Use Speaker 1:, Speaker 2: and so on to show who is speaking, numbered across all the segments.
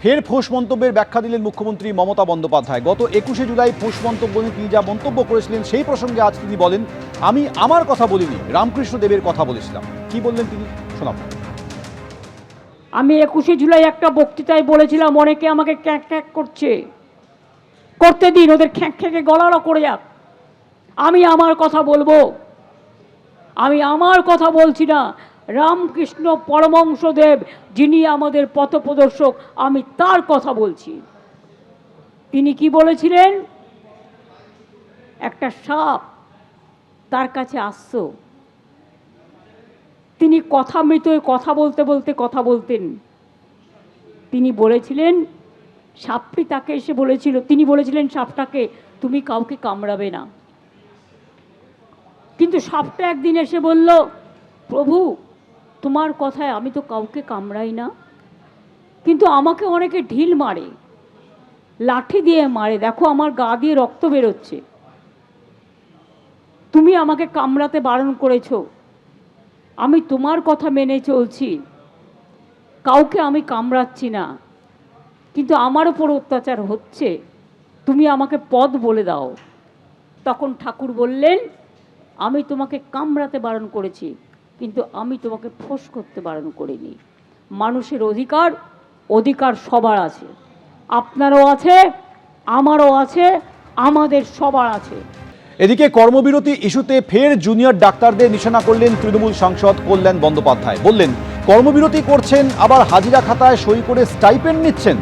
Speaker 1: ফের ফোঁস মন্তব্যের ব্যাখ্যা দিলেন মুখ্যমন্ত্রী মমতা বন্দ্যোপাধ্যায়। গত 21শে জুলাই ফোঁস মন্তব্য নিয়ে তিনি যা মন্তব্য করেছিলেন সেই প্রসঙ্গে আজ তিনি বলেন, আমি আমার কথা বলিনি, রামকৃষ্ণ দেবের কথা বলেছিলাম। কি বললেন তিনি, শোনাব।
Speaker 2: আমি 21শে জুলাই একটা বক্তৃতায় বলেছিলাম, অনেকে আমাকে ক্যাঁক ক্যাঁক করতে দিন, ওদের খ্যাঁক খ্যাঁকে গলানো করে যাক। আমি আমার কথা বলবো। আমি আমার কথা বলছি না, রামকৃষ্ণ পরমহংসদেব যিনি আমাদের পথপ্রদর্শক, আমি তার কথা বলছি। তিনি কি বলেছিলেন? একটা সাপ তার কাছে আসতো, তিনি কথা বলতে বলতে কথা বলতেন। তিনি বলেছিলেন, সাপটি তাকে এসে বলেছিল, তিনি বলেছিলেন সাপটাকে, তুমি কাউকে কামড়াবে না। কিন্তু সাপটা একদিন এসে বলল, প্রভু তোমার কথায় আমি তো কাউকে কামড়াই না, কিন্তু আমাকে অনেকে ঢিল মারে, লাঠি দিয়ে মারে, দেখো আমার গা দিয়ে রক্ত বেরোচ্ছে, তুমি আমাকে কামড়াতে বারণ করেছো, আমি তোমার কথা মেনে চলছি, কাউকে আমি কামড়াচ্ছি না, কিন্তু আমার উপর অত্যাচার হচ্ছে, তুমি আমাকে পথ বলে দাও। তখন ঠাকুর বললেন, আমি তোমাকে কামড়াতে বারণ করেছি, কিন্তু আমি তোমাকে ফোঁস করতে বারণ করিনি। মানুষের অধিকার সবার আছে, আপনারও আছে, আমারও আছে, আমাদের সবার আছে।
Speaker 1: এদিকে কর্মবিরতি ইস্যুতে ফের জুনিয়র ডাক্তারদের নিশানা করলেন তৃণমূল সাংসদ কল্যাণ বন্দ্যোপাধ্যায়। বললেন, কর্মবিরতি করছেন, আবার হাজিরা খাতায় সই করে স্টাইপেন্ড নিচ্ছেন,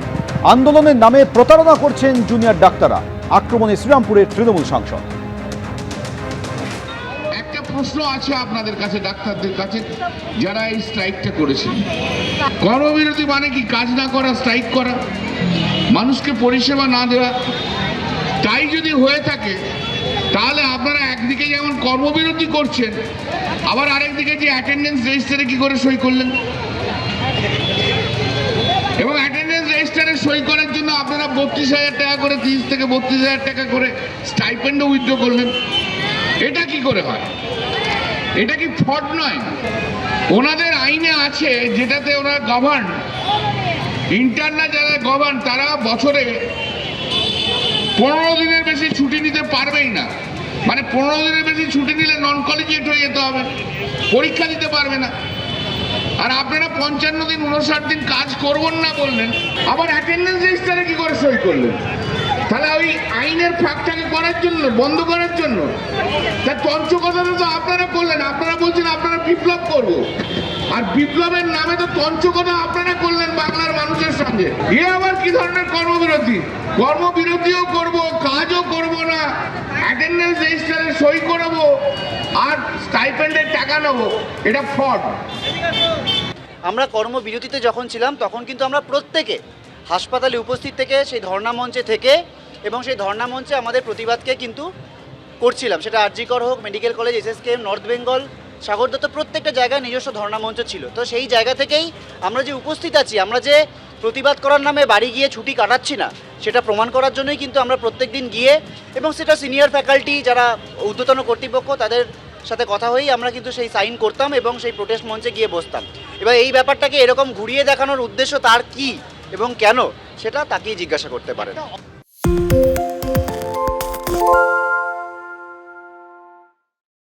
Speaker 1: আন্দোলনের নামে প্রতারণা করছেন জুনিয়র ডাক্তাররা। আক্রমণে শ্রীরামপুরের তৃণমূল সাংসদ।
Speaker 3: একটা প্রশ্ন আছে আপনাদের কাছে, ডাক্তারদের কাছে, যারা এই স্ট্রাইকটা করেছেন, কর্মবিরতি মানে কি কাজ না করা, স্ট্রাইক করা, মানুষকে পরিষেবা না দেওয়া? তাই যদি হয়ে থাকে তাহলে আপনারা একদিকে যেমন কর্মবিরতি করছেন, আবার আরেকদিকে যে অ্যাটেন্ডেন্স রেজিস্টারে কি করে সই করলেন? এবং অ্যাটেন্ডেন্স রেজিস্টারে সই করার জন্য আপনারা 32,000 টাকা করে, 30 থেকে 32,000 টাকা করে স্টাইপেন্ডও উইথড্র করলেন। এটা কি করে হয়? এটা কি ফ্রড নয়? ওনাদের আইনে আছে, যেটাতে ওরা গভর্ন, ইন্টারনাল যারা গভর্ন, তারা বছরে 15 দিনের বেশি ছুটি নিতে পারবেই না। মানে 15 দিনের বেশি ছুটি নিলে নন কলেজিয়েট হয়ে যেতে হবে, পরীক্ষা দিতে পারবে না। আর আপনারা 55 দিন 59 দিন কাজ করবেন না বললেন, আবার অ্যাটেন্ডেন্স রেজিস্টারে কি করে সই করলেন? তাহলে ওই আইনের ফাঁকটাকে করার জন্য, বন্ধ করার জন্য। তার তঞ্চকতাটা তো আপনারা করলেন। আপনারা বলছেন আপনারা বিপ্লব করব, আর বিপ্লবের নামে তো তঞ্চকতা আপনারা করলেন বাংলার মানুষের সঙ্গে। এ আবার কি ধরনের কর্মবিরতি? কর্মবিরতিও করব, কাজও করব না, অ্যাটেন্ডেন্স রেজিস্টারে সই করব, আর স্টাইপেন্ডের টাকা নেব, এটা ফ্রড।
Speaker 4: আমরা কর্মবিরতিতে যখন ছিলাম তখন কিন্তু আমরা প্রত্যেকে হাসপাতালে উপস্থিত থেকে, সেই ধর্ণা মঞ্চে থেকে, এবং সেই ধর্ণা মঞ্চে আমাদের প্রতিবাদকে কিন্তু করছিলাম। সেটা আরজিকর হোক, medical college, SSKM, North Bengal, Sagar Dutta, প্রত্যেকটা জায়গায় নিজস্ব ধর্ণা মঞ্চ ছিল। তো সেই জায়গা থেকেই আমরা যে উপস্থিত আছি, আমরা যে প্রতিবাদ করার নামে বাড়ি গিয়ে ছুটি কাটাচ্ছি না, সেটা প্রমাণ করার জন্যই কিন্তু আমরা প্রত্যেক দিন গিয়ে, এবং সেটা সিনিয়র ফ্যাকাল্টি যারা ঊর্ধ্বতন কর্তৃপক্ষ, তাদের সাথে কথা হয়েই আমরা কিন্তু সেই সাইন করতাম এবং সেই প্রোটেস্ট মঞ্চে গিয়ে বসতাম। এবার এই ব্যাপারটাকে এরকম ঘুরিয়ে দেখানোর উদ্দেশ্য তার কি এবং কেন, সেটা তাকেই জিজ্ঞাসা করতে পারেন।